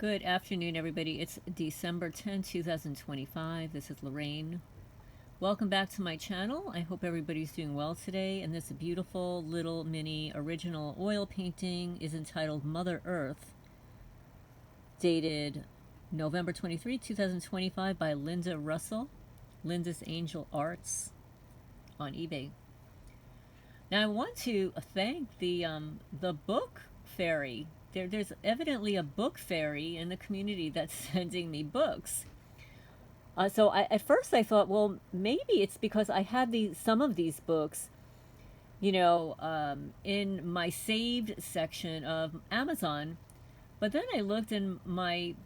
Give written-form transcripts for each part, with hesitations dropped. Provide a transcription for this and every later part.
Good afternoon, everybody. It's December 10, 2025. This is Lorraine. Welcome back to my channel. I hope everybody's doing well today. And this beautiful little mini original oil painting is entitled Mother Earth, dated November 23, 2025 by Linda Russell, Linda's Angel Arts on eBay. Now I want to thank the book fairy. There's evidently a book fairy in the community that's sending me books. So at first I thought, well, maybe it's because I had some of these books, in my saved section of Amazon. But then I looked in my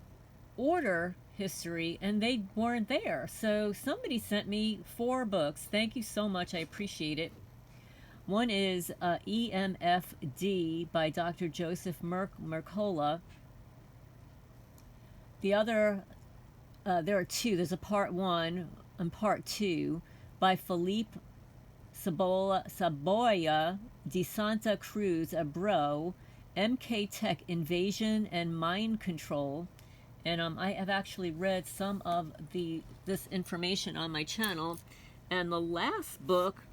order history and they weren't there. So somebody sent me 4 books. Thank you so much. I appreciate it. One is EMFD by Dr. Joseph Mercola. The other, there are 2. There's a part 1 and part 2 by Felipe Saboya de Santa Cruz Abreu, MK Tech Invasion and Mind Control. And I have actually read some of this information on my channel. And the last book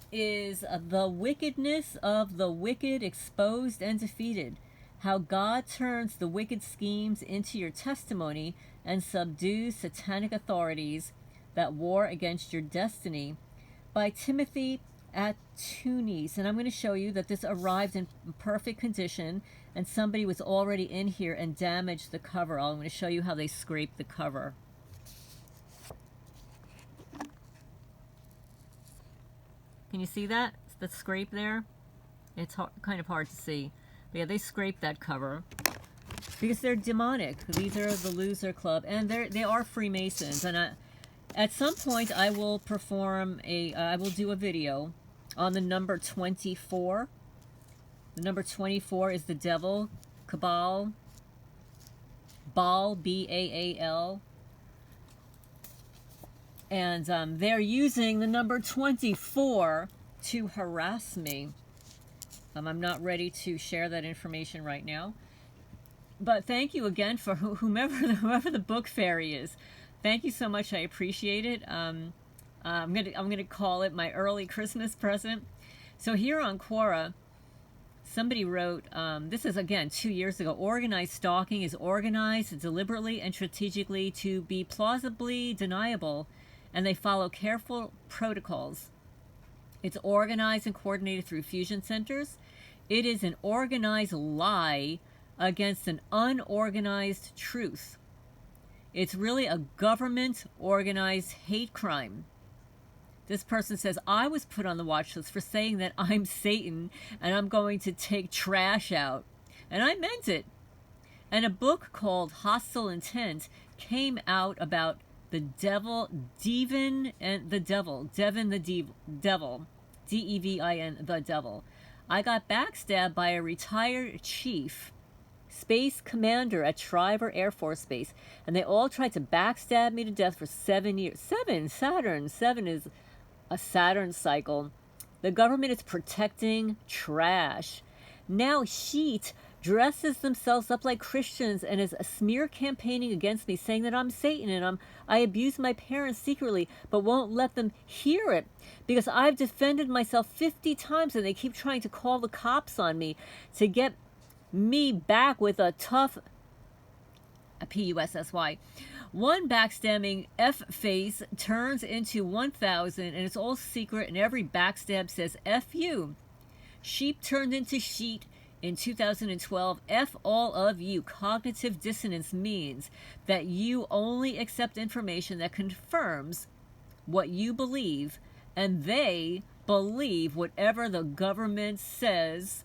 is The Wickedness of the Wicked Exposed and Defeated, How God Turns the Wicked Schemes into Your Testimony and Subdues Satanic Authorities that War Against Your Destiny, by Timothy Atunis. And I'm going to show you that this arrived in perfect condition and somebody was already in here and damaged the cover. I'm going to show you how they scraped the cover. Can you see that? The scrape there? It's kind of hard to see. But yeah, they scraped that cover because they're demonic. These are the Loser Club, and they are Freemasons. And at some point, I will I will do a video on the number 24. The number 24 is the devil, Cabal, Baal, B-A-A-L. And they're using the number 24 to harass me. I'm not ready to share that information right now. But thank you again for whoever the book fairy is. Thank you so much. I appreciate it. I'm gonna call it my early Christmas present. So here on Quora, somebody wrote, this is again 2 years ago, organized stalking is organized deliberately and strategically to be plausibly deniable, and they follow careful protocols. It's organized and coordinated through fusion centers. It is an organized lie against an unorganized truth. It's really a government organized hate crime. This person says, I was put on the watch list for saying that I'm Satan and I'm going to take trash out. And I meant it. And a book called Hostile Intent came out about the devil, Devin the devil, D-E-V-I-N, the devil. I got backstabbed by a retired chief, space commander at Shriver Air Force Base, and they all tried to backstab me to death for 7 years. 7 is a Saturn cycle. The government is protecting trash. Now Sheet dresses themselves up like Christians and is smear campaigning against me, saying that I'm Satan and I abuse my parents secretly, but won't let them hear it because I've defended myself 50 times and they keep trying to call the cops on me to get me back with a tough, a P-U-S-S-Y. One backstabbing F-face turns into 1,000 and it's all secret and every backstab says F you. Sheep turned into sheet in 2012. F all of you. Cognitive dissonance means that you only accept information that confirms what you believe, and they believe whatever the government says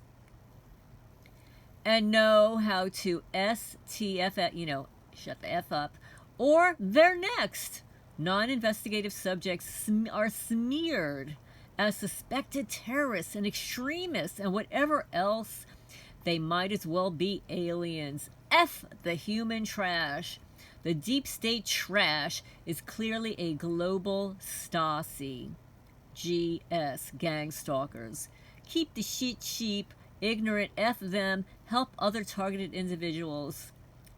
and know how to STF, shut the F up, or they're next. Non-investigative subjects are smeared as suspected terrorists and extremists and whatever else. They might as well be aliens. F the human trash. The deep state trash is clearly a global Stasi. GS, gangstalkers. Keep the shit cheap, ignorant, F them, help other targeted individuals.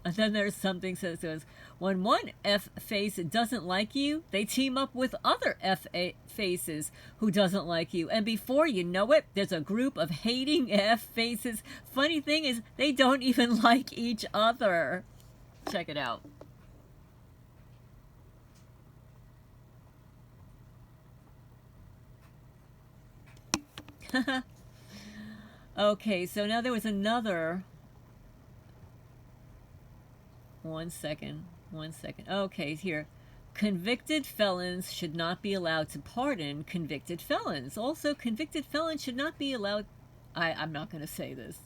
And then there's something that says, when one F face doesn't like you, they team up with other F faces who doesn't like you. And before you know it, there's a group of hating F faces. Funny thing is, they don't even like each other. Check it out. Okay, so now there was another. One second. Okay, here. Convicted felons should not be allowed to pardon convicted felons. Also, convicted felons should not be allowed. I'm not going to say this.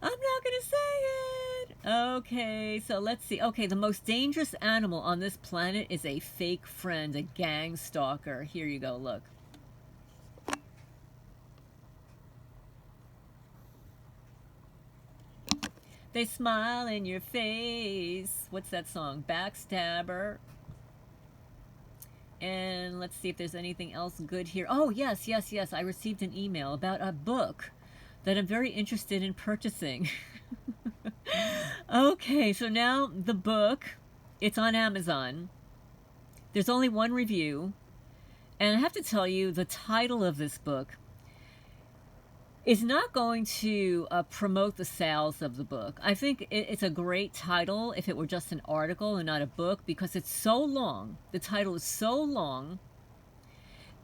I'm not going to say it. Okay, so let's see. Okay, the most dangerous animal on this planet is a fake friend, a gang stalker. Here you go, look. They smile in your face. What's that song? Backstabber. And let's see if there's anything else good here. Oh, yes. I received an email about a book that I'm very interested in purchasing. Okay, so now the book, it's on Amazon. There's only one review. And I have to tell you, the title of this book is not going to promote the sales of the book. I think it's a great title if it were just an article and not a book, because it's so long. The title is so long,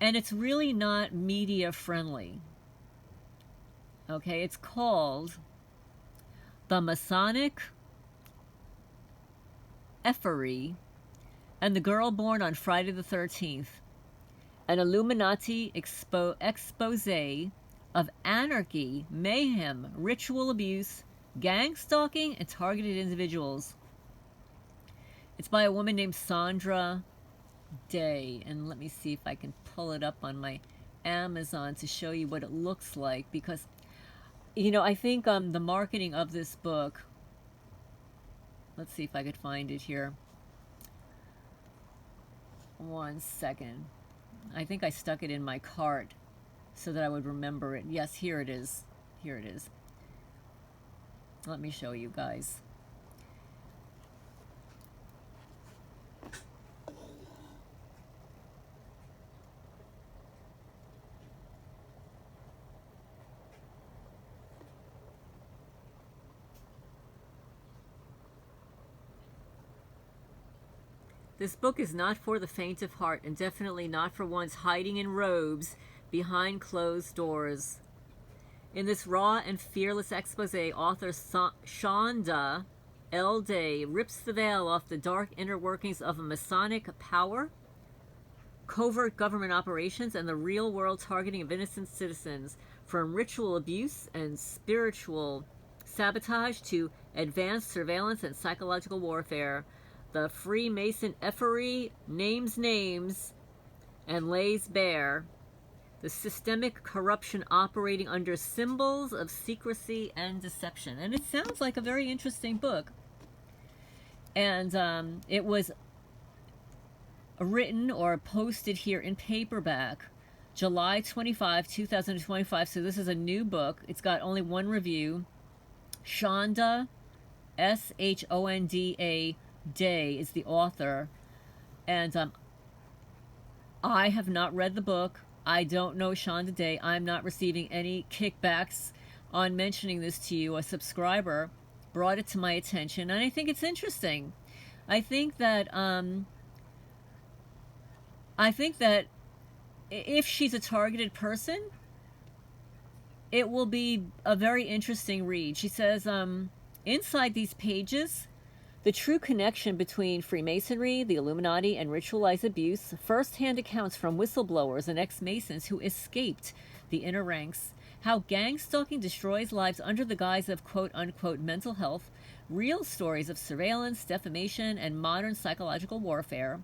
and it's really not media friendly. Okay, it's called The Masonic Effery and the Girl Born on Friday the 13th, an Illuminati expose of anarchy, mayhem, ritual abuse, gang stalking, and targeted individuals. It's by a woman named Sandra Day. And let me see if I can pull it up on my Amazon to show you what it looks like. Because, you know, I think the marketing of this book... Let's see if I could find it here. One second. I think I stuck it in my cart so that I would remember it. Yes, here it is. Here it is. Let me show you guys. This book is not for the faint of heart, and definitely not for ones hiding in robes behind closed doors. In this raw and fearless expose, author Shonda L. Day rips the veil off the dark inner workings of a Masonic power, covert government operations, and the real-world targeting of innocent citizens, from ritual abuse and spiritual sabotage to advanced surveillance and psychological warfare. The Freemason effery names names and lays bare the systemic corruption operating under symbols of secrecy and deception. And it sounds like a very interesting book. And it was written or posted here in paperback July 25, 2025. So this is a new book. It's got only one review. Shonda, Shonda Day is the author. And I have not read the book. I don't know Shonda Day. I'm not receiving any kickbacks on mentioning this to you. A subscriber brought it to my attention, and I think it's interesting. I think that if she's a targeted person, it will be a very interesting read. She says, inside these pages, the true connection between Freemasonry, the Illuminati, and ritualized abuse, first-hand accounts from whistleblowers and ex-Masons who escaped the inner ranks, how gang stalking destroys lives under the guise of quote-unquote mental health, real stories of surveillance, defamation, and modern psychological warfare,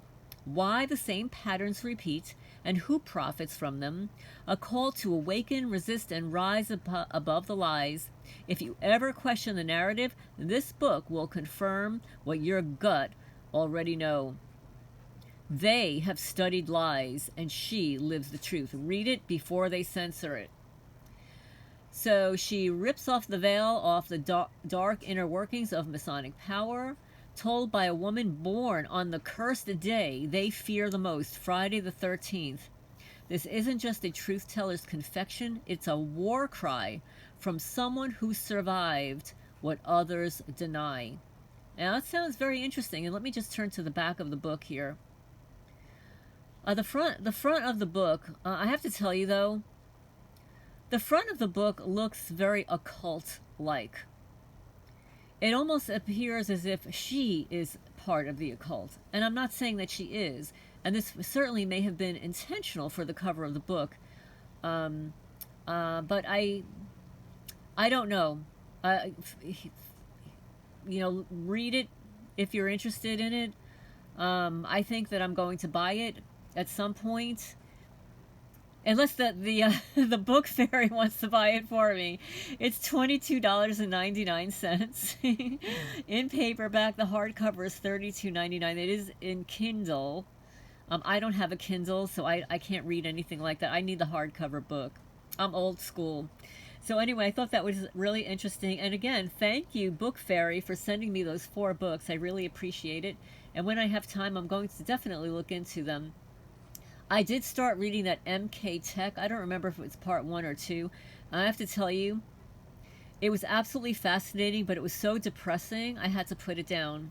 why the same patterns repeat, and who profits from them, a call to awaken, resist, and rise above the lies. If you ever question the narrative, this book will confirm what your gut already know. They have studied lies, and she lives the truth. Read it before they censor it. So she rips off the veil off the dark inner workings of Masonic power, told by a woman born on the cursed day they fear the most, Friday the 13th. This isn't just a truth teller's confession, it's a war cry from someone who survived what others deny. Now that sounds very interesting, and let me just turn to the back of the book here. The front of the book, I have to tell you though, the front of the book looks very occult-like. It almost appears as if she is part of the occult, and I'm not saying that she is, and this certainly may have been intentional for the cover of the book, but I don't know. Read it if you're interested in it. I think that I'm going to buy it at some point, unless the book fairy wants to buy it for me. It's $22.99 in paperback. The hardcover is $32.99. It is in Kindle. I don't have a Kindle, so I can't read anything like that. I need the hardcover book. I'm old school. So anyway, I thought that was really interesting. And again, thank you, Book Fairy, for sending me those 4 books. I really appreciate it. And when I have time, I'm going to definitely look into them. I did start reading that MK Tech. I don't remember if it was part 1 or 2. I have to tell you, it was absolutely fascinating, but it was so depressing, I had to put it down.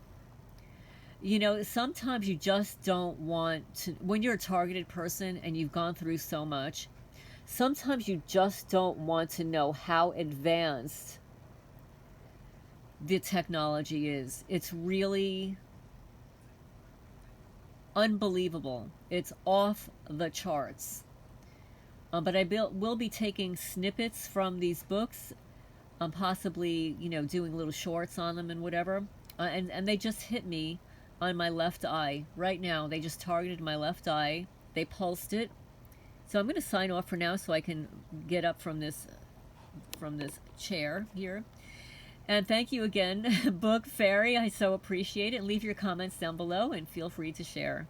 You know, sometimes you just don't want to, when you're a targeted person and you've gone through so much, sometimes you just don't want to know how advanced the technology is. It's really unbelievable. It's off the charts. But I will be taking snippets from these books, possibly, doing little shorts on them and whatever. And they just hit me on my left eye right now. They just targeted my left eye. They pulsed it. So I'm going to sign off for now so I can get up from this chair here. And thank you again, Book Fairy. I so appreciate it. Leave your comments down below and feel free to share.